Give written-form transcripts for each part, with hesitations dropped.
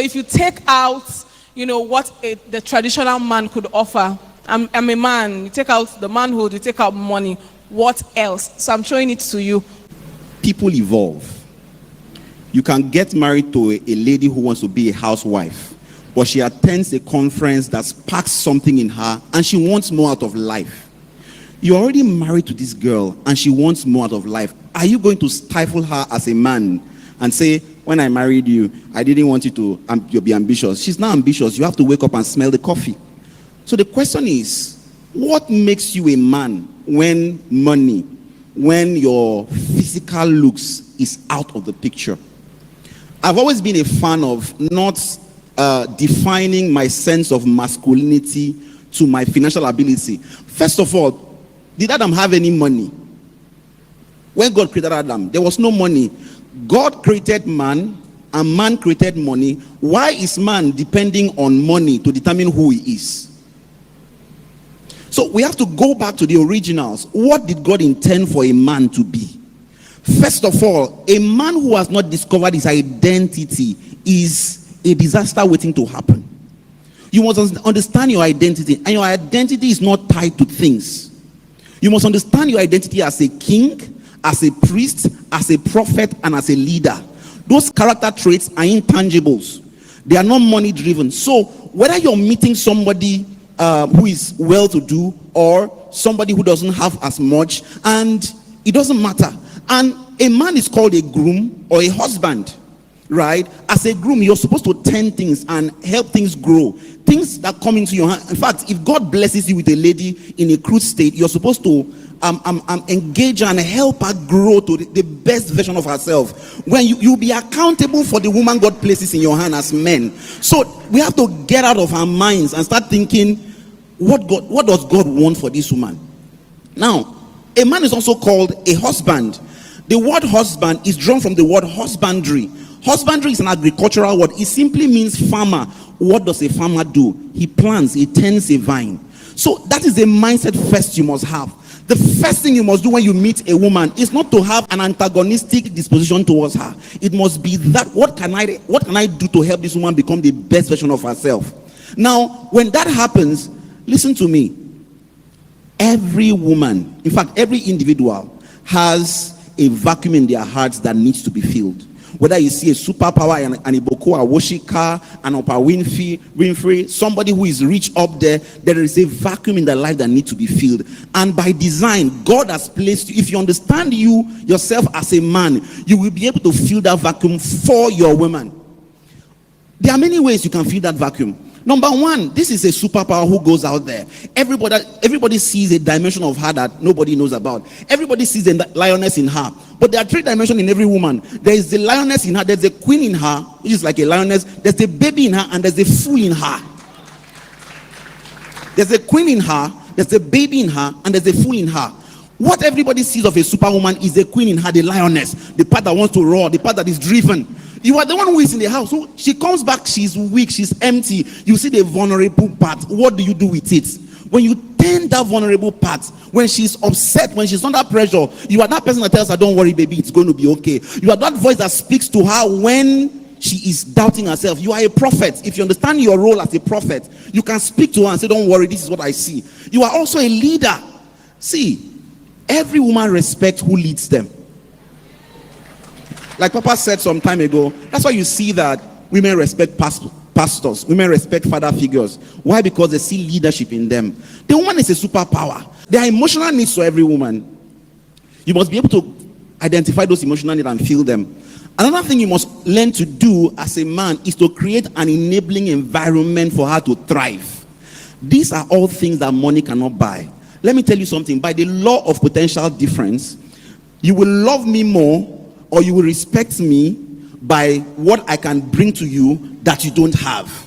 If you take out, what the traditional man could offer, I'm a man, you take out the manhood, you take out money, what else? So I'm showing it to you. People evolve. You can get married to a lady who wants to be a housewife, but she attends a conference that sparks something in her and she wants more out of life. You're already married to this girl and she wants more out of life. Are you going to stifle her as a man and say, when I married you, I didn't want you to be ambitious? She's not ambitious. You have to wake up and smell the coffee. So the question is, what makes you a man when money, when your physical looks is out of the picture? I've always been a fan of not defining my sense of masculinity to my financial ability. First of all, did Adam have any money? When God created Adam, there was no money. God created man, and man created money. Why is man depending on money to determine who he is? So we have to go back to the originals. What did God intend for a man to be? First of all, a man who has not discovered his identity is a disaster waiting to happen. You must understand your identity, and your identity is not tied to things. You must understand your identity as a king, as a priest, as a prophet, and as a leader. Those character traits are intangibles. They are not money driven. So whether you're meeting somebody who is well-to-do or somebody who doesn't have as much, and it doesn't matter. And a man is called a groom or a husband, right? As a groom, you're supposed to tend things and help things grow. Things that come into your hand. In fact, if God blesses you with a lady in a crude state, you're supposed to engage her and help her grow to the best version of herself. When you'll be accountable for the woman God places in your hand as men. So we have to get out of our minds and start thinking, what does God want for this woman? Now, a man is also called a husband. The word husband is drawn from the word husbandry. Husbandry is an agricultural word. It simply means farmer. What does a farmer do? He plants, he tends a vine. So that is the mindset first you must have. The first thing you must do when you meet a woman is not to have an antagonistic disposition towards her. It must be that what can I do to help this woman become the best version of herself? Now, when that happens, listen to me. Every woman, in fact, every individual has a vacuum in their hearts that needs to be filled. Whether you see a superpower, an Iboko, a Woshika, an Oprah Winfrey, somebody who is rich up there, there is a vacuum in their life that needs to be filled. And by design, God has placed you. If you understand yourself as a man, you will be able to fill that vacuum for your woman. There are many ways you can fill that vacuum. Number one, this is a superpower who goes out there. Everybody sees a dimension of her that nobody knows about. Everybody sees a lioness in her. But there are three dimensions in every woman. There is the lioness in her, there's a queen in her, which is like a lioness, there's a baby in her, and there's a fool in her. There's a queen in her, there's a baby in her, and there's a fool in her. What everybody sees of a superwoman is the queen in her, the lioness, the part that wants to roar, the part that is driven. You are the one who is in the house. So she comes back, she's weak, she's empty. You see the vulnerable part. What do you do with it? When you tend that vulnerable part, when she's upset, when she's under pressure, you are that person that tells her, don't worry, baby, it's going to be okay. You are that voice that speaks to her when she is doubting herself. You are a prophet. If you understand your role as a prophet, you can speak to her and say, don't worry, this is what I see. You are also a leader. See, every woman respects who leads them. Like Papa said some time ago, that's why you see that women respect pastors, women respect father figures. Why? Because they see leadership in them. The woman is a superpower. There are emotional needs for every woman. You must be able to identify those emotional needs and feel them. Another thing you must learn to do as a man is to create an enabling environment for her to thrive. These are all things that money cannot buy. Let me tell you something. By the law of potential difference, you will love me more or you will respect me by what I can bring to you that you don't have.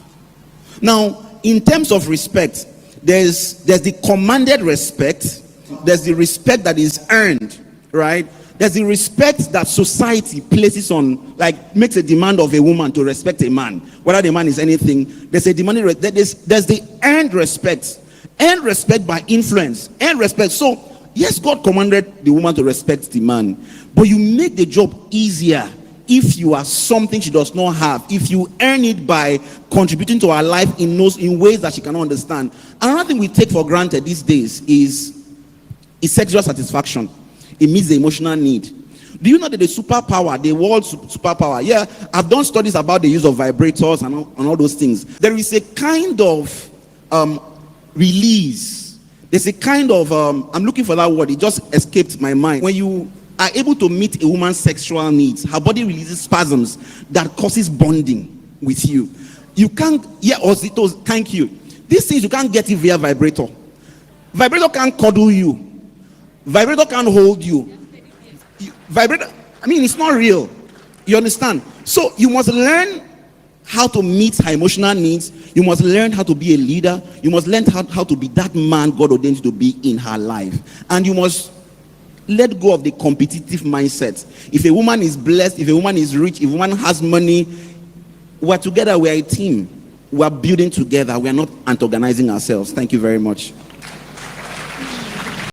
Now, in terms of respect, there's the commanded respect, there's the respect that is earned, right? There's the respect that society places on, like makes a demand of a woman to respect a man, whether the man is anything. There's a demand. There's the earned respect by influence, earned respect. So yes, God commanded the woman to respect the man, but you make the job easier if you are something she does not have, if you earn it by contributing to her life in ways that she cannot understand. Another thing we take for granted these days is sexual satisfaction. It meets the emotional need. Do you know that the superpower, the world superpower, yeah, I've done studies about the use of vibrators and all those things. There is a kind of release. There's a kind of, I'm looking for that word, it just escaped my mind. When you are able to meet a woman's sexual needs, her body releases spasms that causes bonding with you. You can't, yeah, Ositos, thank you. These things you can't get it via vibrator. Vibrator can't cuddle you. Vibrator can't hold you. Vibrator, I mean, it's not real. You understand? So you must learn how to meet her emotional needs. You must learn how to be a leader. You must learn how to be that man God ordained you to be in her life. And you must let go of the competitive mindset. If a woman is blessed, if a woman is rich, if a woman has money, we're together, we're a team. We're building together. We're not antagonizing ourselves. Thank you very much.